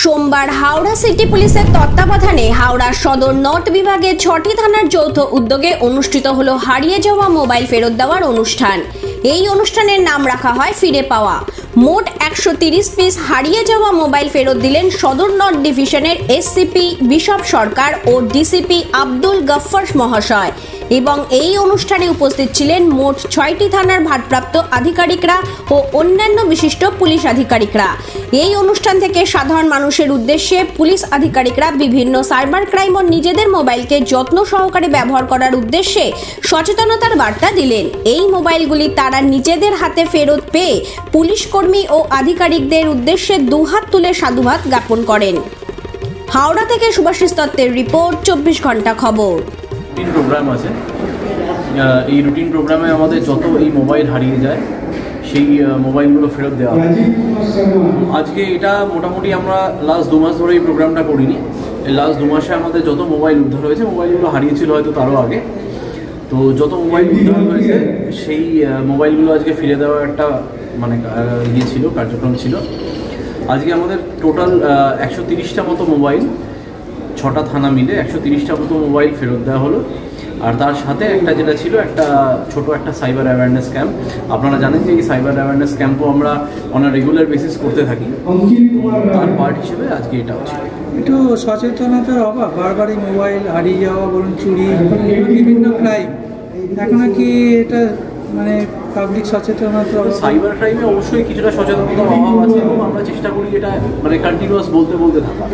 সোমবার হাওড়া সিটি পুলিশের তত্ত্বাবধানে হাওড়া সদর নর্থ বিভাগের 6টি থানার যৌথ উদ্যোগে অনুষ্ঠিত হলো হারিয়ে যাওয়া মোবাইল ফেরত দেওয়ার অনুষ্ঠান। এই অনুষ্ঠানের নাম রাখা হয় ফিরে পাওয়া। মোট 130 পিস হারিয়ে যাওয়া মোবাইল ফেরত দিলেন সদর নর্থ ডিভিশনের এসসিপি বিশপ সরকার ও ডিসিপি আব্দুল গফফর মহাশয় এবং এই অনুষ্ঠানে উপস্থিত ছিলেন মোট 6টি থানার ভারপ্রাপ্ত আধিকারিকরা ও অন্যান্য বিশিষ্ট পুলিশ আধিকারিকরা। এই অনুষ্ঠান থেকে সাধারণ মানুষের উদ্দেশ্যে পুলিশ আধিকারিকরা বিভিন্ন সাইবার ক্রাইম ও নিজেদের মোবাইলকে যত্ন সহকারে ব্যবহার করার উদ্দেশ্যে সচেতনতার বার্তা দিলেন। এই মোবাইলগুলি তারা নিজেদের হাতে ফেরত পেয়ে পুলিশ কর্মী ও আধিকারিকদের উদ্দেশ্যে দুহাত তুলে সাধুবাদ জ্ঞাপন করেন। হাওড়া থেকে সুভাষিস দত্তের রিপোর্ট, 24 ঘন্টা খবর। প্রোগ্রাম আছে, এই রুটিন প্রোগ্রামে আমাদের যত এই মোবাইল হারিয়ে যায় সেই মোবাইলগুলো ফেরত দেওয়া হয়। আজকে এটা মোটামুটি আমরা লাস্ট 2 মাস ধরে এই প্রোগ্রামটা করিনি। এই লাস্ট 2 মাসে আমাদের যত মোবাইল উদ্ধার হয়েছে, মোবাইলগুলো হারিয়েছিল হয়তো তারও আগে, তো যত মোবাইল উদ্ধার হয়েছে সেই মোবাইলগুলো আজকে ফিরে দেওয়ার একটা ছিল, কার্যক্রম ছিল। আজকে আমাদের টোটাল 130টা মতো মোবাইল, 6টা থানা মিলে 130টা মতো মোবাইল ফেরত দেওয়া হলো। আর তার সাথে একটা যেটা ছিল, একটা ছোট একটা সাইবার অ্যাওয়ারনেস ক্যাম্প। আপনারা জানেন যে এই সাইবার অ্যাওয়ারনেস ক্যাম্পও আমরা অন আ রেগুলার বেসিস করতে থাকি, তার পার্ট হিসেবে আজকে এটাও ছিল। একটু সচেতনতার অভাব, বারবার এই মোবাইল হারিয়ে যাওয়া বলুন, চুরি, বিভিন্ন ক্রাইম, এখন কি এটা পাবলিক সচেতনতা? সাইবার ক্রাইমে অবশ্যই কিছুটা সচেতনতার অভাব আছে এবং আমরা চেষ্টা করি এটা কন্টিনিউয়াস বলতে থাকা।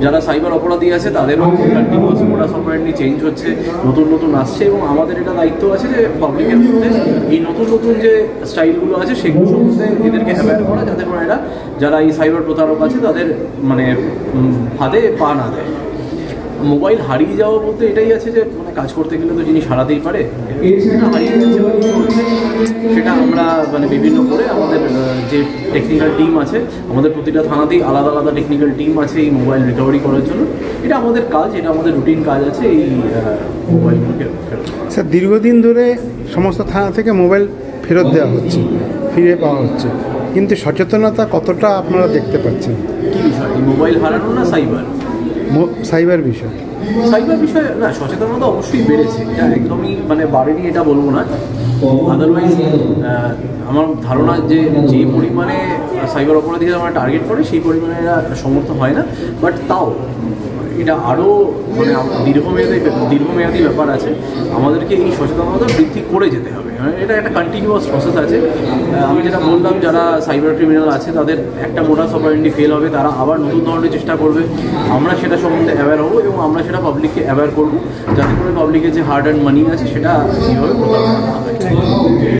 যারা সাইবার অপরাধী আছে তাদেরও কন্টিনিউয়াস মোডাস অপারেন্ডি চেঞ্জ হচ্ছে, নতুন আসছে এবং আমাদের এটা দায়িত্ব আছে যে পাবলিকের মধ্যে এই নতুন যে স্টাইলগুলো আছে সেগুলো সম্বন্ধে এদেরকে অ্যাওয়্যার করা, যাতে করে এরা যারা এই সাইবার প্রতারক আছে তাদের ফাঁদে পা না দেয়। মোবাইল হারিয়ে যাওয়া বলতে এটাই আছে যে কাজ করতে গেলে তো জিনিস হারাতেই পারে, সেটা হারিয়ে যাচ্ছে বা কিছু হচ্ছে, সেটা আমরা বিভিন্ন করে আমাদের যে টেকনিক্যাল টিম আছে, আমাদের প্রতিটা থানাতেই আলাদা আলাদা টেকনিক্যাল টিম আছে এই মোবাইল রিকভারি করার জন্য। এটা আমাদের কাজ, এটা আমাদের রুটিন কাজ আছে এই মোবাইলগুলোকে ফেরত। স্যার, দীর্ঘদিন ধরে সমস্ত থানা থেকে মোবাইল ফেরত দেওয়া হচ্ছে, ফিরে পাওয়া হচ্ছে, কিন্তু সচেতনতা কতটা আপনারা দেখতে পাচ্ছেন? কী বিষয়, এই মোবাইল হারানো না সাইবার বিষয়? সাইবার বিষয়ে না, সচেতনতা অবশ্যই বেড়েছে, এটা একদমই বাড়েনি এটা বলবো না। আদারওয়াইজ আমার ধারণা যে পরিমাণে সাইবার অপরাধীরা আমরা টার্গেট করে সেই পরিমাণে এরা সমর্থ হয় না, বাট তাও এটা আরও দীর্ঘমেয়াদী ব্যাপার আছে। আমাদেরকে এই সচেতনতা বৃদ্ধি করে যেতে হবে, এটা একটা কন্টিনিউয়াস প্রসেস আছে। আমি যেটা বললাম, যারা সাইবার ক্রিমিনাল আছে তাদের একটা মোডাস অপারেন্ডি ফেল হবে, তারা আবার নতুন ধরনের চেষ্টা করবে। আমরা সেটা সম্বন্ধে অ্যাওয়্যার হবো এবং আমরা সেটা পাবলিককে অ্যাওয়্যার করবো, যাতে করে পাবলিকের যে হার্ড অ্যান্ড মানি আছে সেটা কীভাবে প্রতারণা না হয়।